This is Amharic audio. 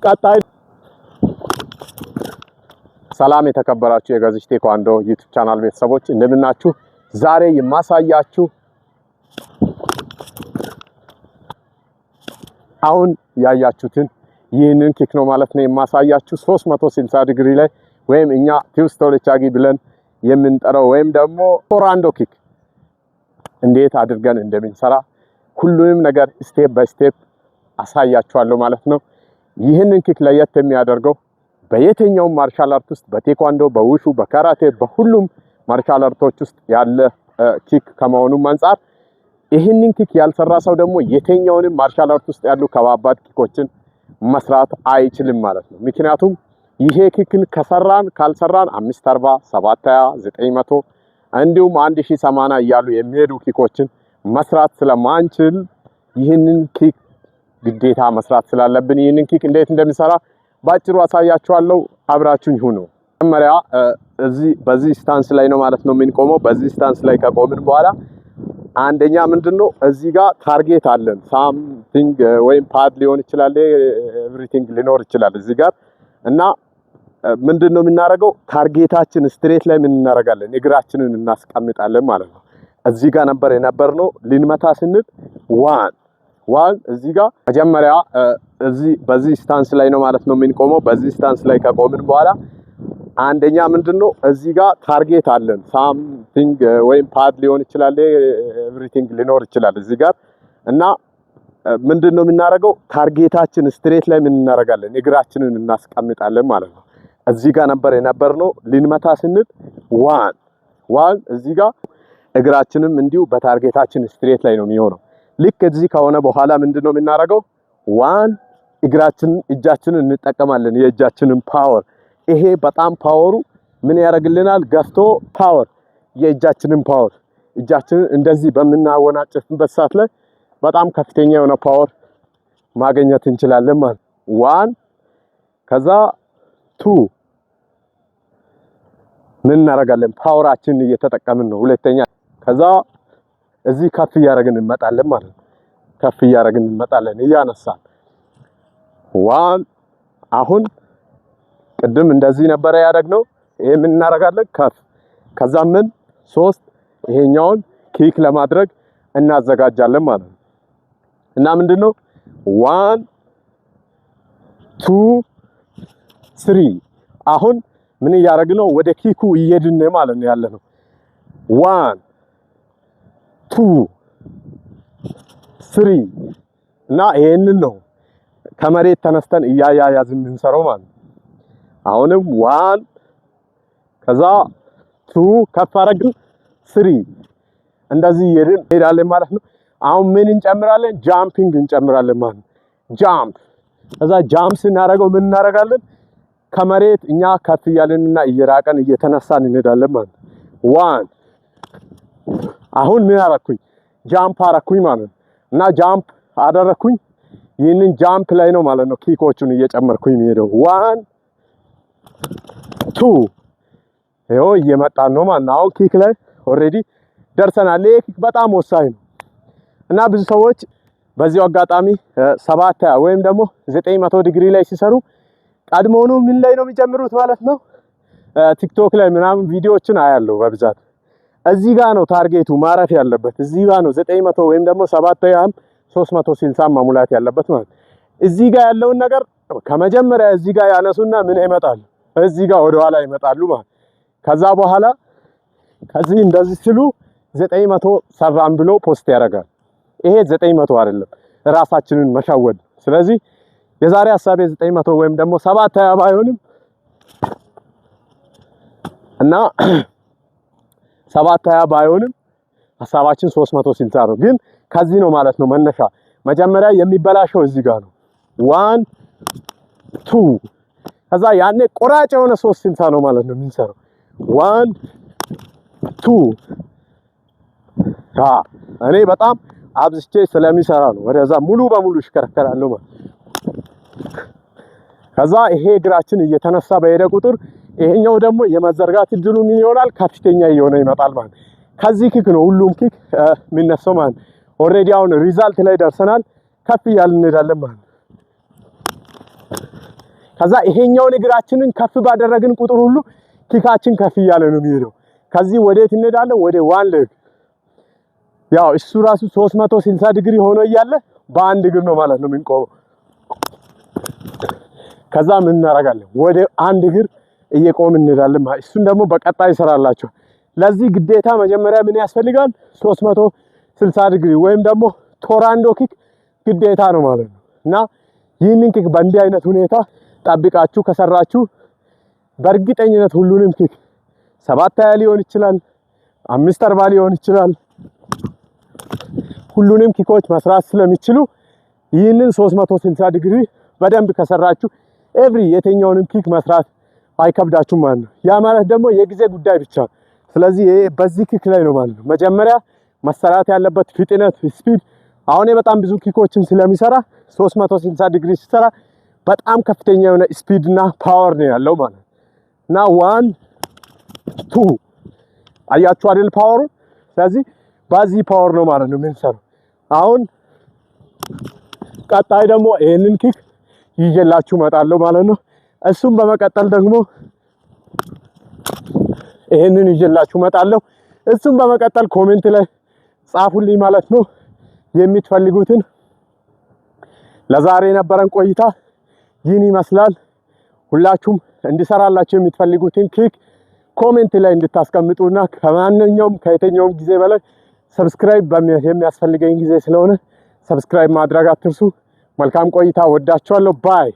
ቀጣይ ሰላም የተከበራችሁ የገዝሽ ቴኳንዶ ዩቲዩብ ቻናል ቤተሰቦች እንደምናችሁ። ዛሬ የማሳያችሁ አሁን ያያችሁትን ይህንን ኪክ ነው ማለት ነው የማሳያችሁ። 360 ዲግሪ ላይ ወይም እኛ ቲውስቶለቻጊ ብለን የምንጠራው ወይም ደግሞ ቶራንዶ ኪክ እንዴት አድርገን እንደምንሰራ ሁሉንም ነገር ስቴፕ ባይ ስቴፕ አሳያችኋለሁ ማለት ነው። ይህንን ኪክ ለየት የሚያደርገው በየትኛው ማርሻል አርት ውስጥ በቴኳንዶ፣ በውሹ፣ በካራቴ በሁሉም ማርሻል አርቶች ውስጥ ያለ ኪክ ከመሆኑ አንፃር ይህንን ኪክ ያልሰራ ሰው ደግሞ የትኛውንም ማርሻል አርት ውስጥ ያሉ ከባባድ ኪኮችን መስራት አይችልም ማለት ነው። ምክንያቱም ይሄ ኪክን ከሰራን ካልሰራን 540 720 900 እንዲሁም 1080 እያሉ የሚሄዱ ኪኮችን መስራት ስለማንችል ይህንን ኪክ ግዴታ መስራት ስላለብን ይህንን ኪክ እንዴት እንደሚሰራ ባጭሩ አሳያችኋለሁ። አብራችሁኝ ሁኑ። መጀመሪያ በዚህ ስታንስ ላይ ነው ማለት ነው የምንቆመው። በዚህ ስታንስ ላይ ከቆምን በኋላ አንደኛ ምንድነው እዚህ ጋር ታርጌት አለን። ሳምቲንግ ወይም ፓድ ሊሆን ይችላል፣ ኤቭሪቲንግ ሊኖር ይችላል እዚህ ጋር እና ምንድነው የምናደርገው ታርጌታችን ስትሬት ላይ ምን እናደርጋለን? እግራችንን እናስቀምጣለን ማለት ነው። እዚህ ጋር ነበር የነበርነው ልንመታ ስንል ዋን እዚህ ጋር መጀመሪያ በዚህ ስታንስ ላይ ነው ማለት ነው የምንቆመው። በዚህ ስታንስ ላይ ከቆምን በኋላ አንደኛ ምንድነው እዚህ ጋር ታርጌት አለን። ሳምቲንግ ወይም ፓድ ሊሆን ይችላል፣ ኤቭሪቲንግ ሊኖር ይችላል እዚህ ጋር እና ምንድነው የምናደርገው ታርጌታችን ስትሬት ላይ ምን እናደርጋለን? እግራችንን እናስቀምጣለን ማለት ነው። እዚህ ጋር ነበር የነበርነው ልንመታ ስንል ዋን እዚህ ጋር እግራችንም እንዲሁ በታርጌታችን ስትሬት ላይ ነው የሚሆነው። ልክ እዚህ ከሆነ በኋላ ምንድነው የምናደርገው እጃችንን እንጠቀማለን። የእጃችንን ፓወር ይሄ በጣም ፓወሩ ምን ያደርግልናል? ገፍቶ ፓወር የእጃችንን ፓወር እጃችንን እንደዚህ በምናወናጭፍበት ሰዓት ላይ በጣም ከፍተኛ የሆነ ፓወር ማግኘት እንችላለን ማለት ዋን ከዛ ቱ ምን እናደርጋለን? ፓወራችንን እየተጠቀምን ነው። ሁለተኛ ከዛ እዚህ ከፍ እያደረግን እንመጣለን ማለት ነው። ከፍ እያደረግን እንመጣለን እያነሳን ዋን አሁን ቅድም እንደዚህ ነበር ያደረግነው። ይሄ ምን እናደርጋለን? ከፍ ከዛ ምን 3 ይሄኛውን ኪክ ለማድረግ እናዘጋጃለን ማለት ነው። እና ምንድነው 1 2 3 አሁን ምን እያደረግነው ወደ ኪኩ እየሄድን ማለት ነው ያለነው 1 2 3 እና ይሄንን ነው ከመሬት ተነስተን እያያያዝን የምንሰራው ማለት ነው። አሁንም 1 ከዛ 2 ከፍ አደረግን 3 እንደዚህ እንሄዳለን ማለት ነው። አሁን ምን እንጨምራለን? ጃምፒንግ እንጨምራለን ማለት ነው። ጃምፕ ከዛ ጃምፕ ስናደርገው ምን እናደርጋለን? ከመሬት እኛ ከፍ እያለንና እየራቀን እየተነሳን እንሄዳለን ማለት ነው። 1 አሁን ምን አደረኩኝ? ጃምፕ አደረኩኝ ማለት ነው። እና ጃምፕ አደረኩኝ። ይህንን ጃምፕ ላይ ነው ማለት ነው ኪኮቹን እየጨመርኩኝ የሚሄደው 1 2 ይኸው እየመጣን ነው ማለት ነው። አሁን ኪክ ላይ ኦሬዲ ደርሰናል። ይሄ ኪክ በጣም ወሳኝ ነው እና ብዙ ሰዎች በዚሁ አጋጣሚ 720 ወይም ደግሞ 900 ዲግሪ ላይ ሲሰሩ ቀድሞውኑ ምን ላይ ነው የሚጀምሩት ማለት ነው? ቲክቶክ ላይ ምናምን ቪዲዮዎችን አያለው በብዛት እዚህ ጋር ነው ታርጌቱ ማረፍ ያለበት። እዚህ ጋር ነው 900 ወይም ደግሞ 720 360 ማሙላት ያለበት ማለት እዚህ ጋር ያለውን ነገር ከመጀመሪያ እዚህ ጋር ያነሱና ምን ይመጣሉ? እዚህ ጋር ወደ ኋላ ይመጣሉ ማለት ከዛ በኋላ ከዚህ እንደዚህ ሲሉ 900 ሰራን ብሎ ፖስት ያደርጋል። ይሄ 900 አይደለም፣ ራሳችንን መሻወድ። ስለዚህ የዛሬ ሐሳቤ 900 ወይም ደግሞ 720 ባይሆንም እና 720 ባይሆንም ሐሳባችን 360 ነው። ግን ከዚህ ነው ማለት ነው መነሻ። መጀመሪያ የሚበላሸው እዚህ ጋር ነው 1 2 ከዛ ያኔ ቆራጭ የሆነ 360 ነው ማለት ነው የምንሰራው 1 2 እኔ በጣም አብዝቼ ስለሚሰራ ነው ወደዛ ሙሉ በሙሉ ይሽከረከራል ማለት። ከዛ ይሄ እግራችን እየተነሳ በሄደ ቁጥር ይሄኛው ደግሞ የመዘርጋት እድሉ ምን ይሆናል? ከፍተኛ እየሆነ ይመጣል ማለት። ከዚህ ኪክ ነው ሁሉም ኪክ የሚነሳው ማለት። ኦሬዲ አሁን ሪዛልት ላይ ደርሰናል። ከፍ እያልን እንሄዳለን ማለት ከዛ ይሄኛውን እግራችንን ከፍ ባደረግን ቁጥር ሁሉ ኪካችን ከፍ እያለ ነው የሚሄደው። ከዚህ ወዴት እንሄዳለን? ወደ ዋን ሌግ። ያው እሱ ራሱ 360 ዲግሪ ሆኖ እያለ በአንድ እግር ነው ማለት ነው የምንቆመው። ከዛ ምን እናደርጋለን? ወደ አንድ እግር እየቆምን እንሄዳለን። እሱን ደግሞ በቀጣይ ይሰራላችሁ። ለዚህ ግዴታ መጀመሪያ ምን ያስፈልጋል? 360 ዲግሪ ወይም ደግሞ ቶራንዶ ኪክ ግዴታ ነው ማለት ነው። እና ይህንን ኪክ በእንዲህ አይነት ሁኔታ ጠብቃችሁ ከሰራችሁ በእርግጠኝነት ሁሉንም ኪክ 720 ሊሆን ይችላል፣ 540 ሊሆን ይችላል፣ ሁሉንም ኪኮች መስራት ስለሚችሉ ይህንን 360 ዲግሪ በደንብ ከሰራችሁ የትኛውንም ኪክ መስራት አይከብዳችሁም ማለት ነው። ያ ማለት ደግሞ የጊዜ ጉዳይ ብቻ። ስለዚህ በዚህ ኪክ ላይ ነው ማለት ነው መጀመሪያ መሰራት ያለበት ፍጥነት፣ ስፒድ። አሁን በጣም ብዙ ኪኮችን ስለሚሰራ 360 ዲግሪ ሲሰራ በጣም ከፍተኛ የሆነ ስፒድ እና ፓወር ነው ያለው ማለት ነው። እና 1 2 አያችሁ አይደል ፓወሩ። ስለዚህ በዚህ ፓወር ነው ማለት ነው የምንሰራው። አሁን ቀጣይ ደግሞ ይሄንን ኪክ ይዤላችሁ እመጣለሁ ማለት ነው። እሱም በመቀጠል ደግሞ ይሄንን ይዤላችሁ እመጣለሁ። እሱም በመቀጠል ኮሜንት ላይ ጻፉልኝ ማለት ነው የምትፈልጉትን። ለዛሬ የነበረን ቆይታ ይህን ይመስላል። ሁላችሁም እንዲሰራላችሁ የምትፈልጉትን ኪክ ኮሜንት ላይ እንድታስቀምጡና ከየትኛውም ጊዜ በላይ ሰብስክራይብ የሚያስፈልገኝ ጊዜ ስለሆነ ሰብስክራይብ ማድረግ አትርሱ። መልካም ቆይታ። ወዳችኋለሁ። ባይ